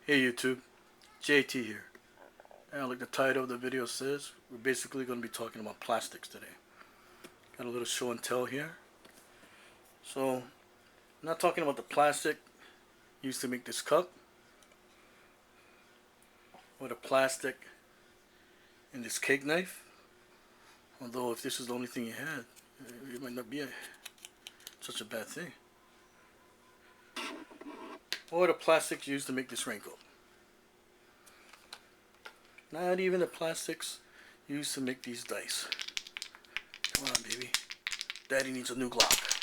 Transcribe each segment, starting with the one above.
Hey YouTube, JT here. And like the title of the video says, we're basically going to be talking about plastics today. Got a little show and tell here. So, I'm not talking about the plastic used to make this cup, or the plastic in this cake knife. Although if this is the only thing you had, it might not be such a bad thing. Or the plastics used to make this raincoat. Not even the plastics used to make these dice. Come on, baby. Daddy needs a new Glock.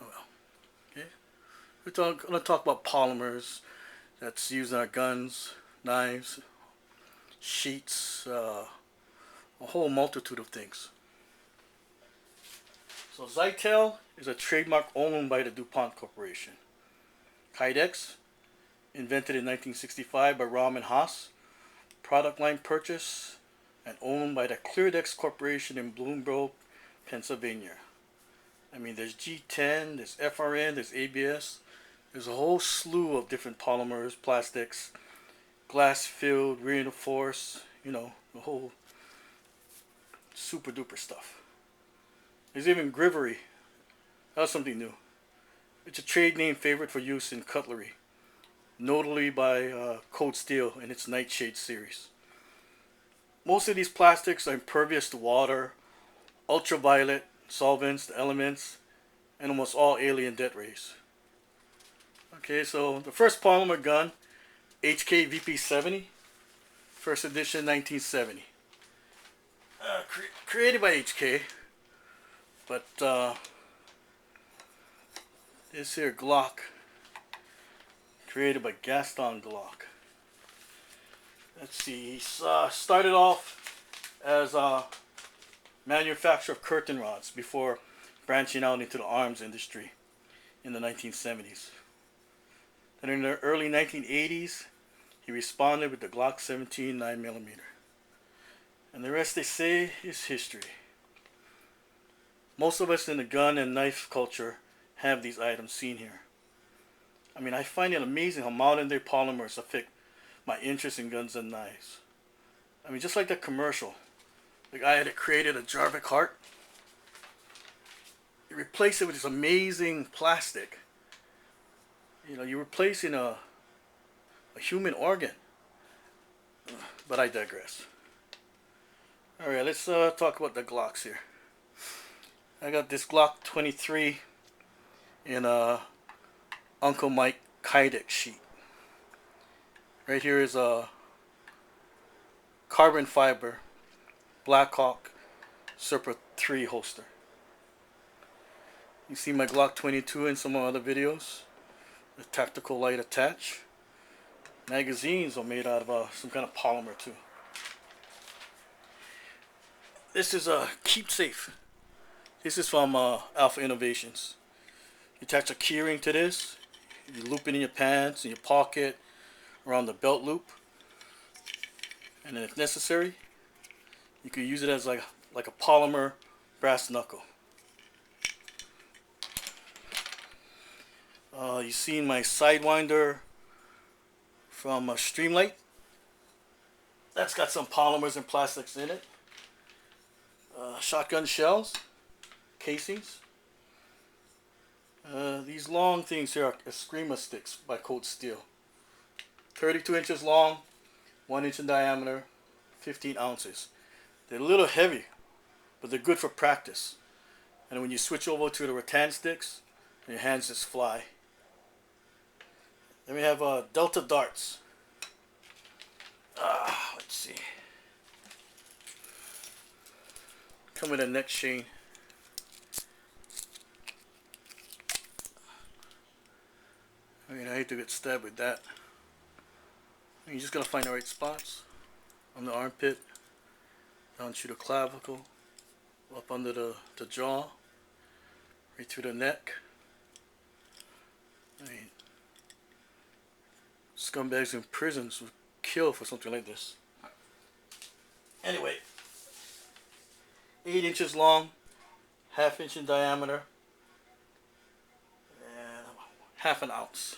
Oh well. Okay. We're going to talk about polymers that's used in our guns, knives, sheets, a whole multitude of things. So Zytel is a trademark owned by the DuPont Corporation. Kydex, invented in 1965 by Rahm Haas, product line purchase and owned by the Cleardex Corporation in Bloomsburg, Pennsylvania. I mean, there's G10, there's FRN, there's ABS. There's a whole slew of different polymers, plastics, glass-filled, reinforced, the whole super duper stuff. There's even Grivery. That's something new. It's a trade name favorite for use in cutlery, notably by Cold Steel in its Nightshade series. Most of these plastics are impervious to water, ultraviolet, solvents, the elements, and almost all alien death rays. Okay, so the first polymer gun, HK VP70, first edition 1970. Created by HK, but this here Glock, created by Gaston Glock. Let's see, he started off as a manufacturer of curtain rods before branching out into the arms industry in the 1970s. Then in the early 1980s, he responded with the Glock 17 9mm. And the rest, they say, is history. Most of us in the gun and knife culture have these items seen here. I mean, I find it amazing how modern day polymers affect my interest in guns and knives. I mean, just like that commercial. The guy had created a Jarvik heart. He replaced it with this amazing plastic. You're replacing a human organ. But I digress. Alright, let's talk about the Glocks here. I got this Glock 23 in a Uncle Mike Kydex sheet. Right here is a carbon fiber Blackhawk Serpa 3 holster. You see my Glock 22 in some other videos. The tactical light attach. Magazines are made out of some kind of polymer too. This is a keepsafe. This is from Alpha Innovations. You attach a keyring to this. You loop it in your pants, in your pocket, around the belt loop. And then if necessary, you can use it as like a polymer brass knuckle. You seen my Sidewinder from Streamlight. That's got some polymers and plastics in it. Shotgun shells, casings. These long things here are Eskrima sticks by Cold Steel. 32 inches long, 1 inch in diameter, 15 ounces. They're a little heavy, but they're good for practice. And when you switch over to the rattan sticks, your hands just fly. Then we have Delta darts. Let's see. Come with a neck chain. I mean, I hate to get stabbed with that. You just gotta find the right spots on the armpit, down through the clavicle, up under the jaw, right through the neck. I mean, scumbags in prisons would kill for something like this. Anyway, 8 inches long, ½ inch in diameter, and ½ an ounce.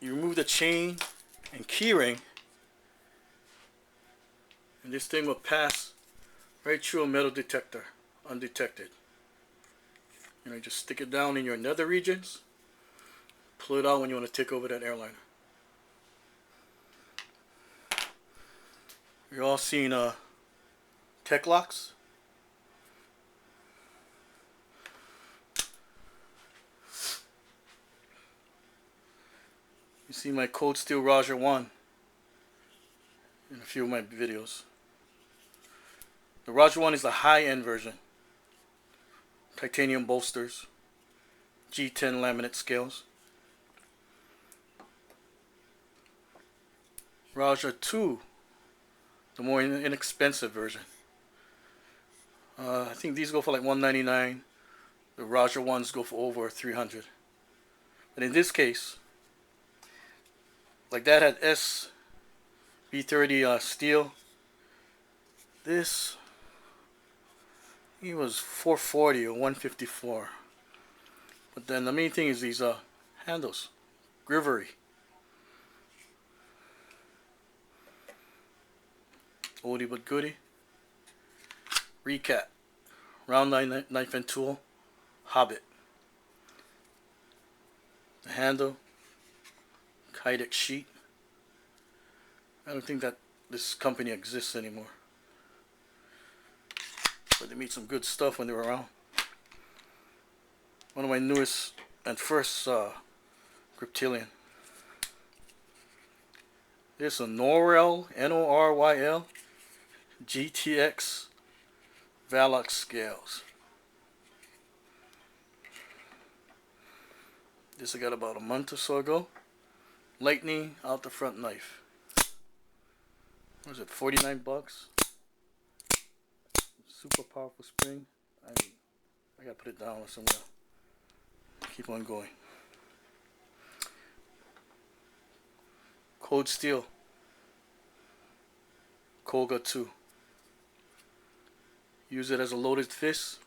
you remove the chain and keyring, and this thing will pass right through a metal detector undetected. You know, just stick it down in your nether regions, pull it out when you want to take over that airliner. You're all seeing tech locks. You see my Cold Steel Roger 1 in a few of my videos. The Roger 1 is the high-end version. Titanium bolsters, G10 laminate scales. Roger 2, the more inexpensive version. I think these go for like $199. The Roger 1s go for over $300. But in this case, like that had SB30 steel. This, it was $440 or $154. But then the main thing is these handles, Grivery. Oldie but goodie. Recap, round knife and tool, Hobbit. The handle, Kydex sheet. I don't think that this company exists anymore, but they made some good stuff when they were around. One of my newest and first Griptilian. This is a Norel, N-O-R-Y-L, GTX Valox scales. This I got about a month or so ago. Lightning out the front knife. What was it, 49 bucks? Super powerful spring. I gotta put it down somewhere. Keep on going. Cold Steel. Koga 2. Use it as a loaded fist,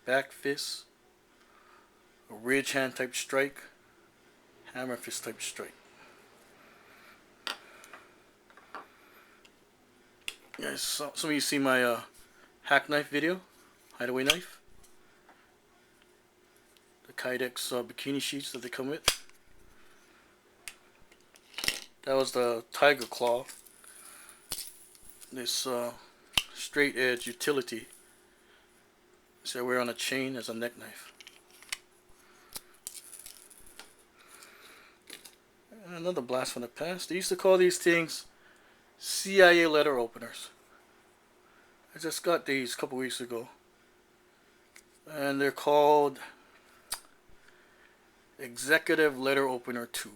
back fist, a ridge hand type strike, hammer fist type strike. Guys, some of you see my hack knife video, hideaway knife. The Kydex bikini sheets that they come with. That was the Tiger Claw. This straight edge utility. So I wear on a chain as a neck knife. And another blast from the past. They used to call these things CIA letter openers. I just got these a couple weeks ago. And they're called Executive Letter Opener 2.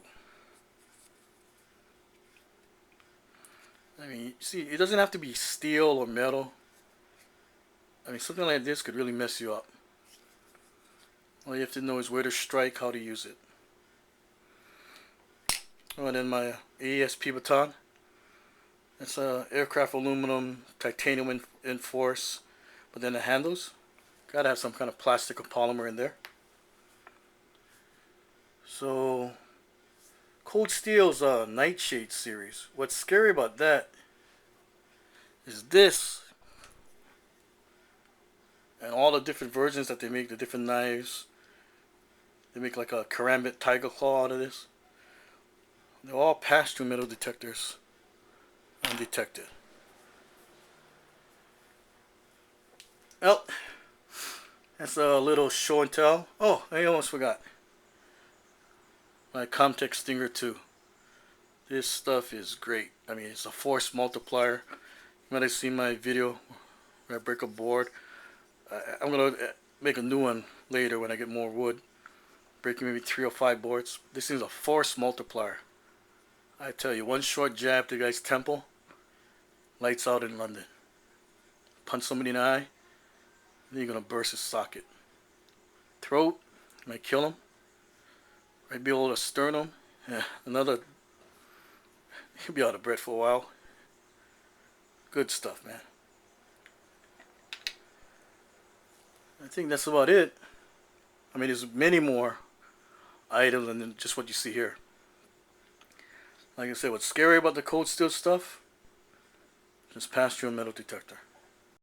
I mean, see, it doesn't have to be steel or metal. I mean, something like this could really mess you up. All you have to know is where to strike, how to use it. Oh, and then my AESP baton. It's aircraft aluminum, titanium enforce, but then the handles, gotta have some kind of plastic or polymer in there. So, Cold Steel's Nightshade series. What's scary about that is this, and all the different versions that they make, the different knives. They make like a Karambit Tiger Claw out of this. They're all passed through metal detectors undetected. Well, that's a little show and tell. Oh, I almost forgot. My Comtech Stinger 2. This stuff is great. I mean, it's a force multiplier. You might have seen my video where I break a board. I'm going to make a new one later when I get more wood. Breaking maybe 3 or 5 boards. This thing's a force multiplier. I tell you, one short jab to the guy's temple, lights out in London. Punch somebody in the eye, then you're going to burst his socket. Throat, might kill him. Right below the sternum, yeah, another, he'll be out of breath for a while. Good stuff, man. I think that's about it. I mean, there's many more items than just what you see here. Like I said, what's scary about the cold steel stuff? Just pass through a metal detector.